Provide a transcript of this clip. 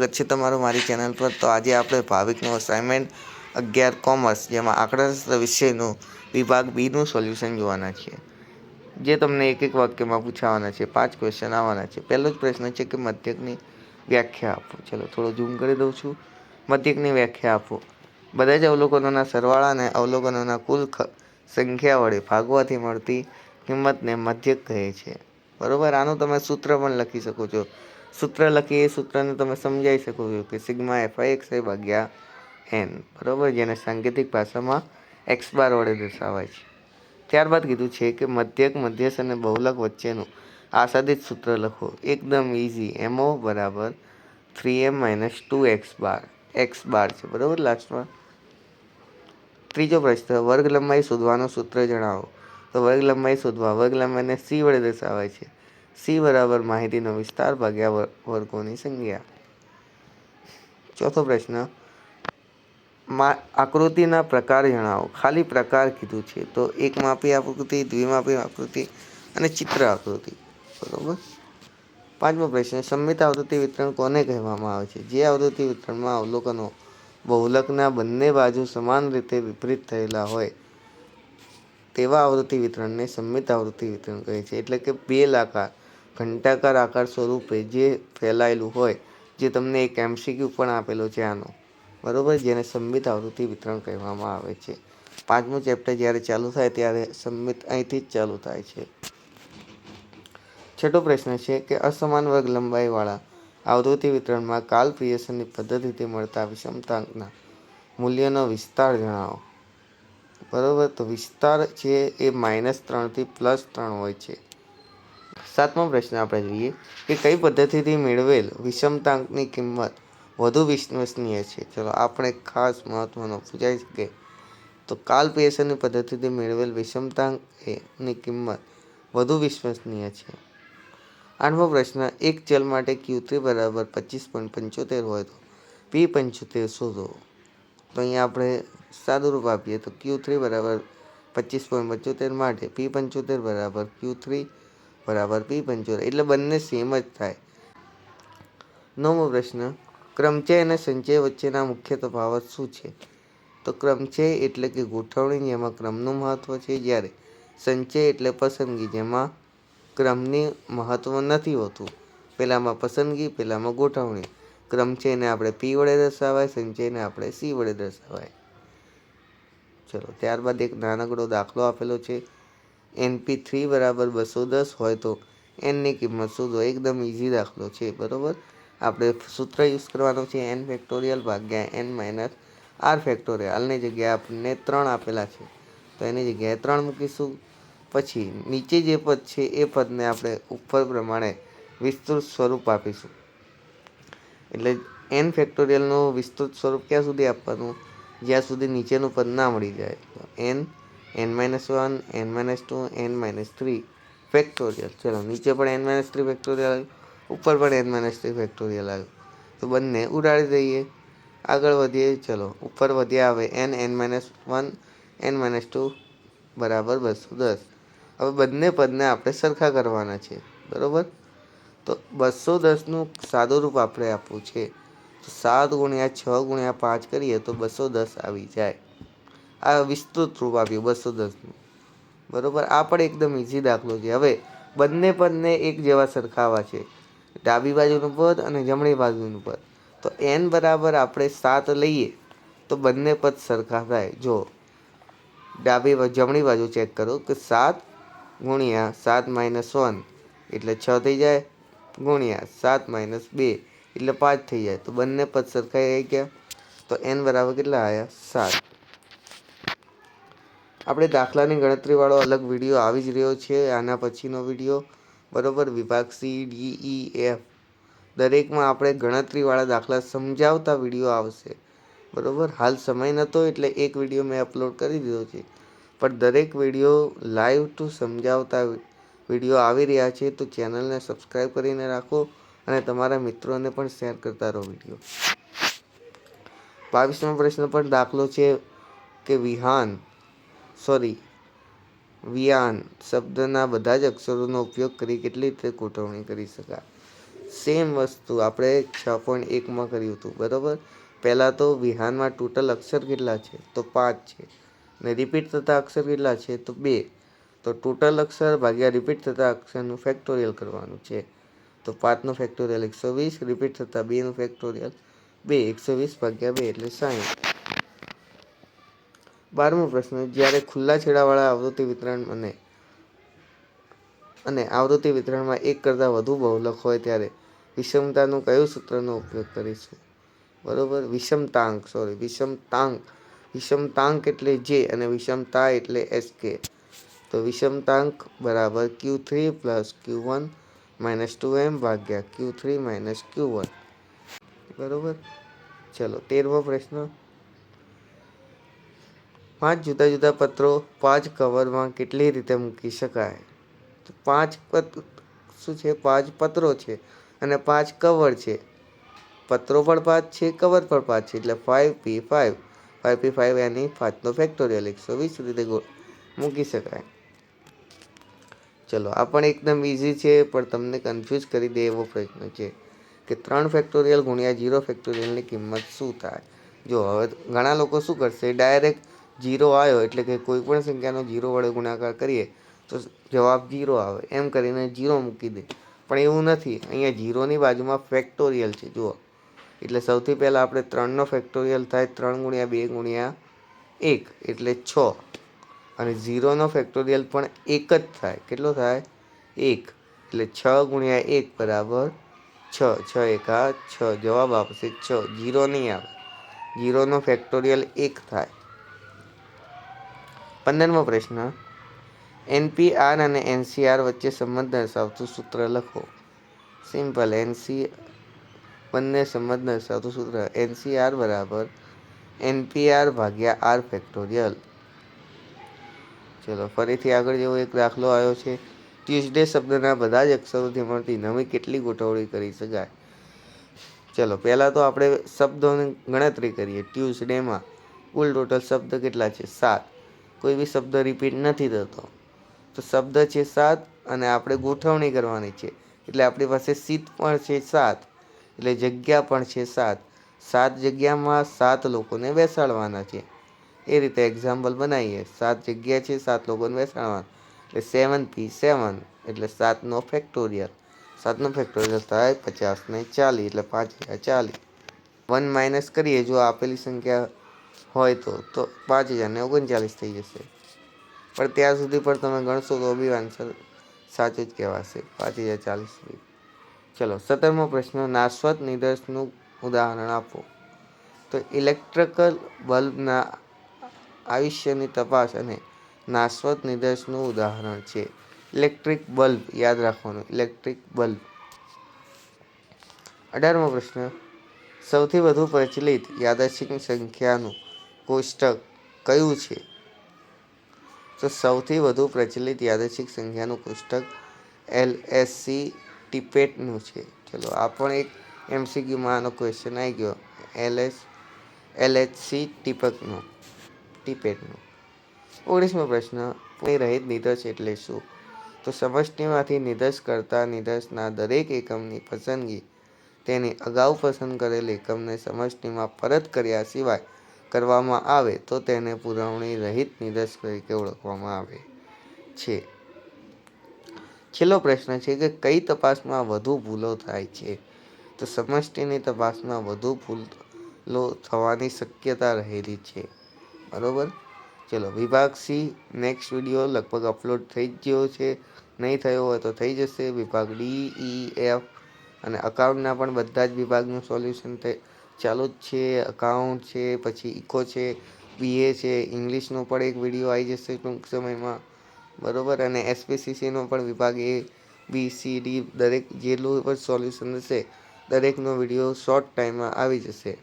સ્વાગત છે તમારું મારી ચેનલ પર। તો આજે આપણે ભાવિકનું અસાઇનમેન્ટ 11 કોમર્સ જેમાં આંકડાશાસ્ત્ર વિષયનું વિભાગ બીનું સોલ્યુશન જોવાના છીએ, જે તમને એક એક વાક્યમાં પૂછાવાના છે। 5 ક્વેશ્ચન આવવાના છે। પહેલો જ પ્રશ્ન છે કે મધ્યકની વ્યાખ્યા આપો। ચલો થોડો ઝૂમ કરી દઉં છું। મધ્યકની વ્યાખ્યા આપો। બધા જ અવલોકનોના સરવાળાને અવલોકનોના કુલ સંખ્યા વડે ભાગવાથી મળતી કિંમતને મધ્યક કહે છે, બરોબર। આનું તમે સૂત્ર પણ લખી શકો છો। સૂત્ર લખી એ સૂત્રને તમે સમજાવી શકો છો કે સિગ્મા FIXi ભાગ્યા n, બરોબર, જેને સાંકેતિક ભાષામાં x બાર વડે દર્શાવાય છે। ત્યારબાદ કીધું છે કે મધ્યક, મધ્યસ્થ અને બહુલક વચ્ચેનું આસાદિત સૂત્ર લખો। એકદમ ઇઝી। MO બરાબર 3m - 2x બાર, x બાર છે, બરોબર લાસ્ટમાં। ત્રીજો પ્રશ્ન, વર્ગ લંબાઈ શોધવાનું સૂત્ર જણાવો। તો વર્ગ લંબાઈ શોધવા વર્ગ લંબાઈને c વડે દર્શાવાય છે। c બરાબર માહિતીનો વિસ્તાર ભાગ્યા વર્ગોની સંખ્યા। ચોથો પ્રશ્ન, આકૃતિના પ્રકાર જણાવો। ખાલી પ્રકાર કીધું છે, તો એકમાપી આકૃતિ, દ્વિમાપી આકૃતિ અને ચિત્ર આકૃતિ, બરોબર। પાંચમો પ્રશ્ન, સમમિત આવૃત્તિ વિતરણ કોને કહેવામાં આવે છે? જે આવૃત્તિ વિતરણમાં અવલોકનો બહુલકના બંને બાજુ સમાન રીતે વિપરીત થયેલા હોય તેવા આવૃત્તિ વિતરણને સમમિત આવૃત્તિ વિતરણ કહે છે। એટલે કે બેલાકાર ઘંટાકાર આકાર સ્વરૂપે જે ફેલાયેલું હોય, જે તમને એક MCQ પણ આપેલો છે આનો, બરોબર, જેને સમમિત આવૃત્તિ વિતરણ કહેવામાં આવે છે। પાંચમું ચેપ્ટર જ્યારે ચાલુ થાય ત્યારે સમમિત અહીંથી જ ચાલુ થાય છે। છઠ્ઠો પ્રશ્ન છે કે અસમાન વર્ગ લંબાઈવાળા આવૃત્તિ વિતરણમાં કાર્લ પિયર્સનની પદ્ધતિથી મળતા વિષમાંતાંકના મૂલ્યનો વિસ્તાર જણાવો, બરોબર। તો વિસ્તાર છે એ -3 થી +3 હોય છે। સાતમો પ્રશ્ન આપણે જોઈએ કે કઈ પદ્ધતિથી મેળવેલ વિષમાંતાંકની કિંમત વધુ વિશ્વસનીય છે? ચલો આપણે ખાસ મહત્વનો પૂછાઈ શકે તો કાર્લ પિયર્સનની પદ્ધતિથી મેળવેલ વિષમાંતાંકની કિંમત વધુ વિશ્વસનીય છે। આઠમો પ્રશ્ન, એક ચલ માટે Q3 બરાબર 25.75 હોય તો P75 શોધો। તો અહીંયા આપણે સાદુરૂપ આપીએ તો Q3 બરાબર 25.75 માટે P75 બરાબર Q3 બરાબર P75, એટલે બંને સેમ જ થાય। નવમો પ્રશ્ન, ક્રમચય અને સંચય વચ્ચેના મુખ્ય તફાવત શું છે? તો ક્રમચય એટલે કે ગોઠવણી, જેમાં ક્રમનું મહત્વ છે, જ્યારે સંચય એટલે પસંદગી, જેમાં ક્રમની મહત્વ નથી હોતું। પહેલામાં પસંદગી, પહેલામાં ગોઠવણી। ક્રમચયને આપણે P વડે દર્શાવાય, સંચયને આપણે C વડે દર્શાવાય। ચલો ત્યારબાદ એક નાનકડો દાખલો આપેલો છે। NP3 બરાબર 210 હોય તો n ની કિંમત શોધો। એકદમ ઇઝી દાખલો છે, બરોબર। આપણે સૂત્ર યુઝ કરવાનું છે n ફેક્ટોરિયલ ભાગ્યા n - r ફેક્ટોરિયલ। હાલની જગ્યાએ આપણને 3 આપેલા છે, તો એની જગ્યાએ 3 મૂકીશું। પછી નીચે જે પદ છે એ પદને આપણે ઉપર પ્રમાણે વિસ્તૃત સ્વરૂપ આપીશું। એટલે n ફેક્ટોરિયલનું વિસ્તૃત સ્વરૂપ ક્યાં સુધી આપવાનું? જ્યાં સુધી નીચેનું પદ ના મળી જાય। તો n, n-1, n-2, n-3 factorial. ચલો નીચે પણ n-3 ફેક્ટોરિયલ આવ્યું, ઉપર પણ n-3 ફેક્ટોરિયલ આવ્યું, તો બંને ઉડાડી દઈએ, આગળ વધીએ। ચલો ઉપર વધ્યા હવે n-1, n-2 બરાબર 210। હવે બંને પદને આપણે સરખા કરવાના છે, બરોબર। તો 210નું સાદુરૂપ આપણે આપવું છે, તો 7 × 6 × 5 કરીએ તો 210 આવી જાય। આ વિસ્તૃત રૂપ આપ્યું 210નું, બરોબર। આ પણ એકદમ ઇઝી દાખલો છે। હવે બંને પદને એક જેવા સરખાવા છે, ડાબી બાજુનું પદ અને જમણી બાજુનું પદ। તો n બરાબર આપણે 7 લઈએ તો બંને પદ સરખા થાય। જો જમણી બાજુ ચેક કરો કે 7 × 7 - 1 એટલે 6 થઈ જાય, ગુણ્યા 7 - 2 એટલે 5 થઈ જાય, તો બંને પદ સરખાઈ ગયા। તો n બરાબર કેટલા આવ્યા? 7। આપણે દાખલાની ગણતરીવાળો અલગ વિડીયો આવી જ રહ્યો છે, આના પછીનો વિડીયો, બરોબર। વિભાગ C, D, E, F દરેકમાં આપણે ગણતરીવાળા દાખલા સમજાવતા વિડીયો આવશે, બરોબર। હાલ સમય નહોતો એટલે એક વિડીયો મેં અપલોડ કરી દીધો છે, પણ દરેક વિડીયો લાઈવ ટુ સમજાવતા વિડીયો આવી રહ્યા છે, તો ચેનલને સબસ્ક્રાઈબ કરીને રાખો અને તમારા મિત્રોને પણ શેર કરતા રહો વિડીયો। 22મો પ્રશ્ન પણ દાખલો છે કે વિયાન શબ્દના બધા જ અક્ષરોનો ઉપયોગ કરી કેટલી રીતે ગોઠવણી કરી શકાય? સેમ વસ્તુ આપણે 6.1માં કર્યું હતું, બરાબર. પહેલાં તો વિહાનમાં ટોટલ અક્ષર કેટલા છે? તો 5 છે. ને રિપીટ થતા અક્ષર કેટલા છે? તો 2. તો ટોટલ અક્ષર ભાગ્યા રિપીટ થતા અક્ષરનું ફેક્ટોરિયલ કરવાનું છે. તો 5નું ફેક્ટોરિયલ 120, રિપીટ થતા 2નું ફેક્ટોરિયલ 2, 120 ભાગ્યા 2 એટલે 60. 12મો પ્રશ્ન, જ્યારે ખુલ્લા છેડાવાળા આવૃત્તિ વિતરણ અને આવૃત્તિ વિતરણમાં એક કરતાં વધુ બહુલક હોય ત્યારે વિષમતાનું કયું સૂત્રનો ઉપયોગ કરીશું? બરાબર. વિષમતાંક એટલે જે અને વિષમતા એટલે SK. તો વિષમતાંક બરાબર Q3 + Q1 - 2m ભાગ્યા Q3 - Q1. બરાબર. ચલો 13મો પ્રશ્ન, 5 જુદા જુદા પત્રો 5 કવરમાં કેટલી રીતે મૂકી શકાય? તો 5 પત્રો છે અને 5 કવર છે. પત્રો પણ 5 છે, કવર પણ 5 છે, એટલે 5p5. 5p5 એની 5નો ફેક્ટોરિયલ 120 રીતે મૂકી શકાય. ચલો આ પણ એકદમ ઇઝી છે, પણ તમને કન્ફ્યુઝ કરી દે એવો પ્રશ્ન છે કે 3 ફેક્ટોરિયલ ગુણ્યા 0 ફેક્ટોરિયલની કિંમત શું થાય? જો હવે ઘણા લોકો શું કરશે, ડાયરેક્ટ 0 આવ્યો એટલે કે કોઈ પણ સંખ્યાનો 0 વડે ગુણાકાર કરીએ તો જવાબ 0 આવે એમ કરીને 0 મૂકી દે. પણ એવું નથી. અહીંયા 0ની બાજુમાં ફેક્ટોરિયલ છે, જુઓ. એટલે સૌથી પહેલાં આપણે 3નો ફેક્ટોરિયલ થાય 3 × 2 × 1 એટલે 6. અને 0નો ફેક્ટોરિયલ પણ 1 જ થાય. કેટલો થાય? 1. એટલે 6 × 1 બરાબર 6. 6 એકા 6. જવાબ આવશે 6. 0 નહીં આવે. 0નો ફેક્ટોરિયલ 1 થાય. 15મો પ્રશ્ન, NPR અને NCR વચ્ચે સંબંધ દર્શાવતું સૂત્ર લખો. સિમ્પલ. બંને સંબંધ દર્શાવતું સૂત્ર NCR બરાબર NPR ભાગ્યા R ફેક્ટોરિયલ. ચલો ફરીથી આગળ જેવો એક દાખલો આવ્યો છે. ટ્યુઝડે શબ્દના બધા જ અક્ષરોથી મળતી નવી કેટલી ગોઠવણી કરી શકાય? ચલો પહેલાં તો આપણે શબ્દોની ગણતરી કરીએ. ટ્યુઝડેમાં કુલ ટોટલ શબ્દ કેટલા છે? 7. કોઈ બી શબ્દ રિપીટ નથી થતો, તો શબ્દ છે 7 અને આપણે ગોઠવણી કરવાની છે. એટલે આપણી પાસે સીટ પણ છે 7, એટલે જગ્યા પણ છે 7. 7 જગ્યામાં 7 લોકોને બેસાડવાના છે. એ રીતે એક્ઝામ્પલ બનાવીએ. 7 જગ્યા છે, 7 લોકોને બેસાડવાના, એટલે 7p7 એટલે 7નો ફેક્ટોરિયલ. 7નો ફેક્ટોરિયલ થાય 50 ને 40 એટલે 5040. 1 માઇનસ કરીએ જો આપેલી સંખ્યા હોય તો 5039 થઈ જશે. પણ ત્યાં સુધી પણ તમે ગણશો તો બી આન્સર સાચું જ કહેવાશે, 5040. ચલો 17મો પ્રશ્ન, નાશવંત નિદર્શનું ઉદાહરણ આપો. તો ઇલેક્ટ્રિકલ બલ્બના આયુષ્યની તપાસ અને નાશવંત નિદર્શનનું ઉદાહરણ છે. ઇલેક્ટ્રિક બલ્બ યાદ રાખવાનું, ઇલેક્ટ્રિક બલ્બ. 18મો પ્રશ્ન, સૌથી વધુ પ્રચલિત યાદચ્છિક સંખ્યાનું કોષ્ટક કયું છે? તો સૌથી વધુ પ્રચલિત યાદચ્છિક સંખ્યાનું કોષ્ટક LHC ટિપેટનું છે. ચલો આ પણ એક MCQમાં આનો ક્વેશ્ચન આવી ગયો. LHC ટિપેટનું. 19મો પ્રશ્ન, પૂર્ણાંક રહિત નિદર્શ એટલે શું? તો સમષ્ટિમાંથી નિદર્શ કરતા નિદર્શના દરેક એકમની પસંદગી તેની અગાઉ પસંદ કરેલ એકમને સમષ્ટિમાં પરત કર્યા સિવાય કરવામાં આવે તો તેને પૂરવણી રહિત નિદર્શ તરીકે ઓળખવામાં આવે છે. છેલ્લો પ્રશ્ન છે કે કઈ તપાસમાં વધુ ભૂલો થાય છે? તો સમષ્ટિની તપાસમાં વધુ ભૂલો થવાની શક્યતા રહેલી છે. બરોબર. ચલો વિભાગ C નેક્સ્ટ વિડીયો લગભગ અપલોડ થઈ જ ગયો છે. નહીં થયો હોય તો થઈ જશે. વિભાગ D, E, F અને અકાઉન્ટના પણ બધા જ વિભાગનું સોલ્યુશન ચાલુ જ છે. અકાઉન્ટ છે, પછી ઇકો છે, BA છે, ઇંગ્લિશનો પણ એક વિડીયો આવી જશે ટૂંક સમયમાં. બરાબર. અને SPCCનો પણ વિભાગ A, B, C, D દરેક જેટલું પણ સોલ્યુશન હશે દરેકનો વિડીયો શોર્ટ ટાઈમમાં આવી જશે.